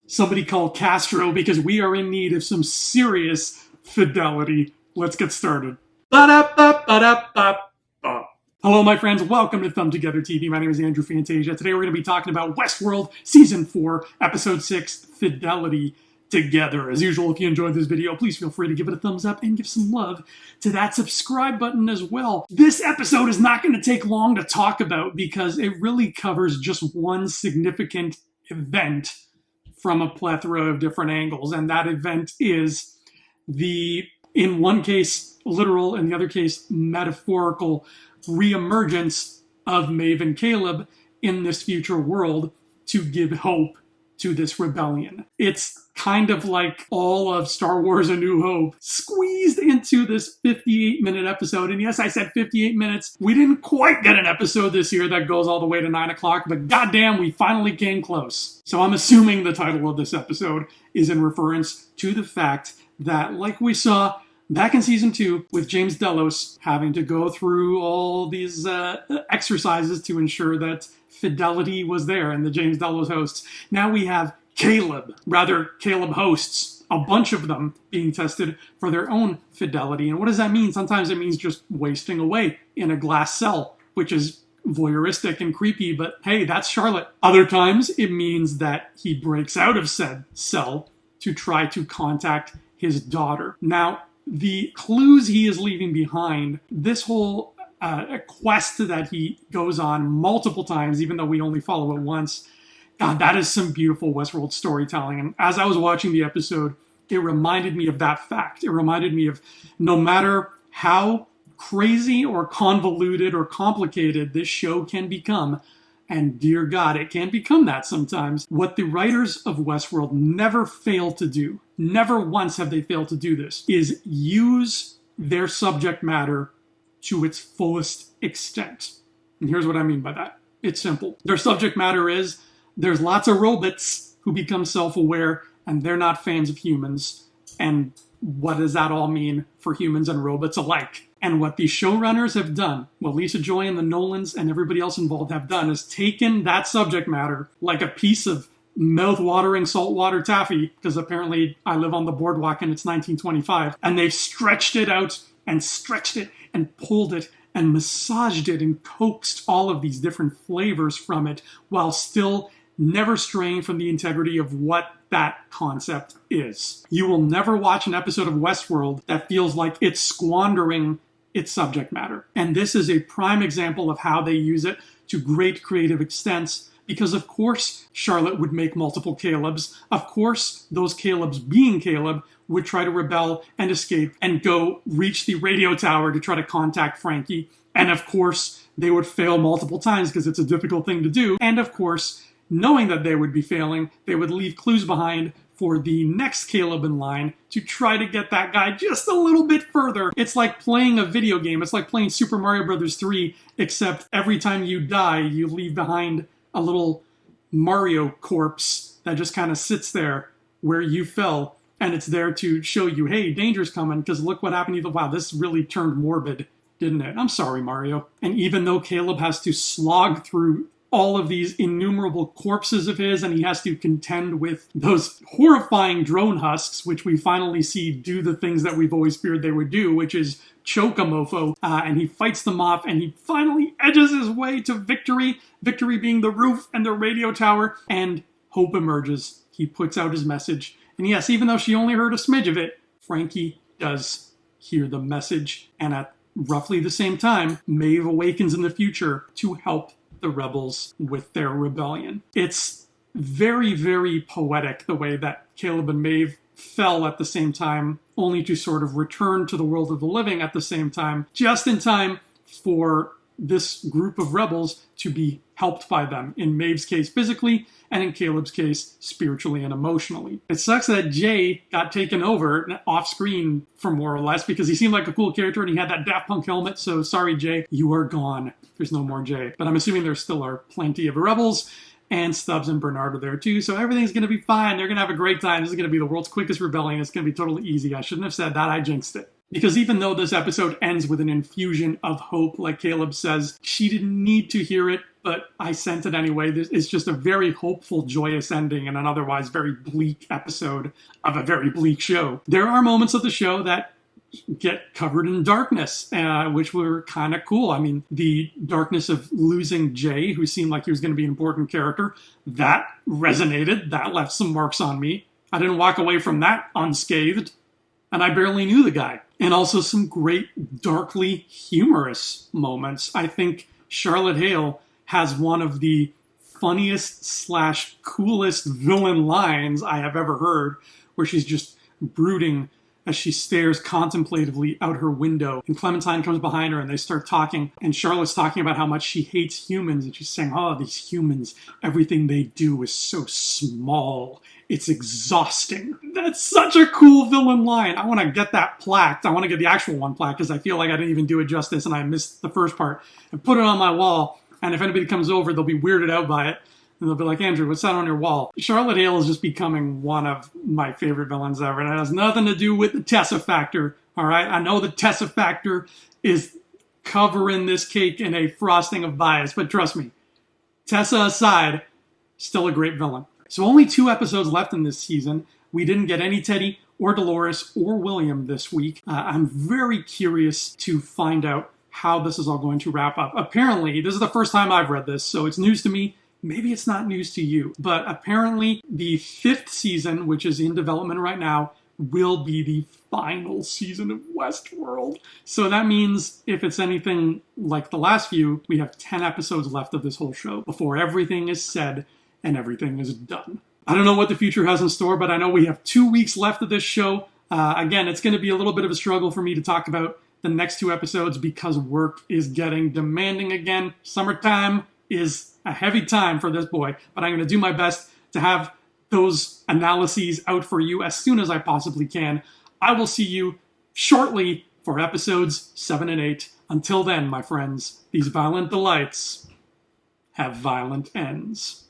Somebody call Castro because we are in need of some serious fidelity. Let's get started. Ba-da-ba-ba-da-ba-ba. Hello, my friends. Welcome to Thumb Together TV. My name is Andrew Fantasia. Today we're going to be talking about Westworld Season 4, Episode 6, Fidelity Together. As usual, if you enjoyed this video, please feel free to give it a thumbs up and give some love to that subscribe button as well. This episode is not going to take long to talk about because it really covers just one significant event from a plethora of different angles, and that event is the, in one case, literal, in the other case, metaphorical reemergence of Maeve and Caleb in this future world to give hope to this rebellion. It's kind of like all of Star Wars A New Hope squeezed into this 58-minute episode. And yes, I said 58 minutes. We didn't quite get an episode this year that goes all the way to 9 o'clock, but goddamn, we finally came close. So I'm assuming the title of this episode is in reference to the fact that, like we saw back in Season 2 with James Delos having to go through all these exercises to ensure that fidelity was there and the James Delos hosts. Now we have Caleb hosts, a bunch of them being tested for their own fidelity. And what does that mean? Sometimes it means just wasting away in a glass cell, which is voyeuristic and creepy, but hey, that's Charlotte. Other times it means that he breaks out of said cell to try to contact his daughter. Now, the clues he is leaving behind, this whole quest that he goes on multiple times, even though we only follow it once, God, that is some beautiful Westworld storytelling. And as I was watching the episode, it reminded me of that fact. It reminded me of no matter how crazy or convoluted or complicated this show can become, and dear God, it can become that sometimes, what the writers of Westworld never fail to do, never once have they failed to do this, is use their subject matter to its fullest extent. And here's what I mean by that. It's simple. Their subject matter is there's lots of robots who become self-aware and they're not fans of humans. And what does that all mean for humans and robots alike? And what these showrunners have done, what Lisa Joy and the Nolans and everybody else involved have done, is taken that subject matter like a piece of mouth-watering saltwater taffy, because apparently I live on the boardwalk and it's 1925, and they've stretched it out and stretched it and pulled it and massaged it and coaxed all of these different flavors from it while still never straying from the integrity of what that concept is. You will never watch an episode of Westworld that feels like it's squandering its subject matter. And this is a prime example of how they use it to great creative extents, because of course Charlotte would make multiple Calebs. Of course those Calebs, being Caleb, would try to rebel and escape and go reach the radio tower to try to contact Frankie. And of course they would fail multiple times because it's a difficult thing to do. And of course, knowing that they would be failing, they would leave clues behind for the next Caleb in line to try to get that guy just a little bit further. It's like playing a video game. It's like playing Super Mario Bros. 3, except every time you die, you leave behind a little Mario corpse that just kind of sits there where you fell. And it's there to show you, hey, danger's coming, because look what happened to you. Wow, this really turned morbid, didn't it? I'm sorry, Mario. And even though Caleb has to slog through all of these innumerable corpses of his, and he has to contend with those horrifying drone husks, which we finally see do the things that we've always feared they would do, which is choke a mofo, and he fights them off, and he finally edges his way to victory, victory being the roof and the radio tower, and hope emerges. He puts out his message. And yes, even though she only heard a smidge of it, Frankie does hear the message. And at roughly the same time, Maeve awakens in the future to help the rebels with their rebellion. It's very, very poetic the way that Caleb and Maeve fell at the same time, only to sort of return to the world of the living at the same time, just in time for this group of rebels to be helped by them. In Maeve's case, physically, and in Caleb's case, spiritually and emotionally. It sucks that Jay got taken over off screen for more or less because he seemed like a cool character and he had that Daft Punk helmet. So sorry, Jay, you are gone. There's no more Jay. But I'm assuming there still are plenty of rebels, and Stubbs and Bernard are there too. So everything's going to be fine. They're going to have a great time. This is going to be the world's quickest rebellion. It's going to be totally easy. I shouldn't have said that. I jinxed it. Because even though this episode ends with an infusion of hope, like Caleb says, she didn't need to hear it. but I sent it anyway. It's just a very hopeful, joyous ending in an otherwise very bleak episode of a very bleak show. There are moments of the show that get covered in darkness, which were kind of cool. I mean, the darkness of losing Jay, who seemed like he was going to be an important character, that resonated. That left some marks on me. I didn't walk away from that unscathed, and I barely knew the guy. And also some great, darkly humorous moments. I think Charlotte Hale has one of the funniest / coolest villain lines I have ever heard, where she's just brooding as she stares contemplatively out her window. And Clementine comes behind her and they start talking. And Charlotte's talking about how much she hates humans. And she's saying, oh, these humans, everything they do is so small. It's exhausting. That's such a cool villain line. I want to get that plaqued. I want to get the actual one plaqued because I feel like I didn't even do it justice and I missed the first part. And put it on my wall. And if anybody comes over, they'll be weirded out by it. And they'll be like, Andrew, what's that on your wall? Charlotte Hale is just becoming one of my favorite villains ever. And it has nothing to do with the Tessa factor, all right? I know the Tessa factor is covering this cake in a frosting of bias, but trust me, Tessa aside, still a great villain. So only 2 episodes left in this season. We didn't get any Teddy or Dolores or William this week. I'm very curious to find out how this is all going to wrap up. Apparently, this is the first time I've read this, so it's news to me. Maybe it's not news to you, but apparently the 5th season, which is in development right now, will be the final season of Westworld. So that means if it's anything like the last few, we have 10 episodes left of this whole show before everything is said and everything is done. I don't know what the future has in store, but I know we have 2 weeks left of this show. Again, it's going to be a little bit of a struggle for me to talk about the next 2 episodes because work is getting demanding again. Summertime is a heavy time for this boy, but I'm going to do my best to have those analyses out for you as soon as I possibly can. I will see you shortly for episodes 7 and 8. Until then, my friends, these violent delights have violent ends.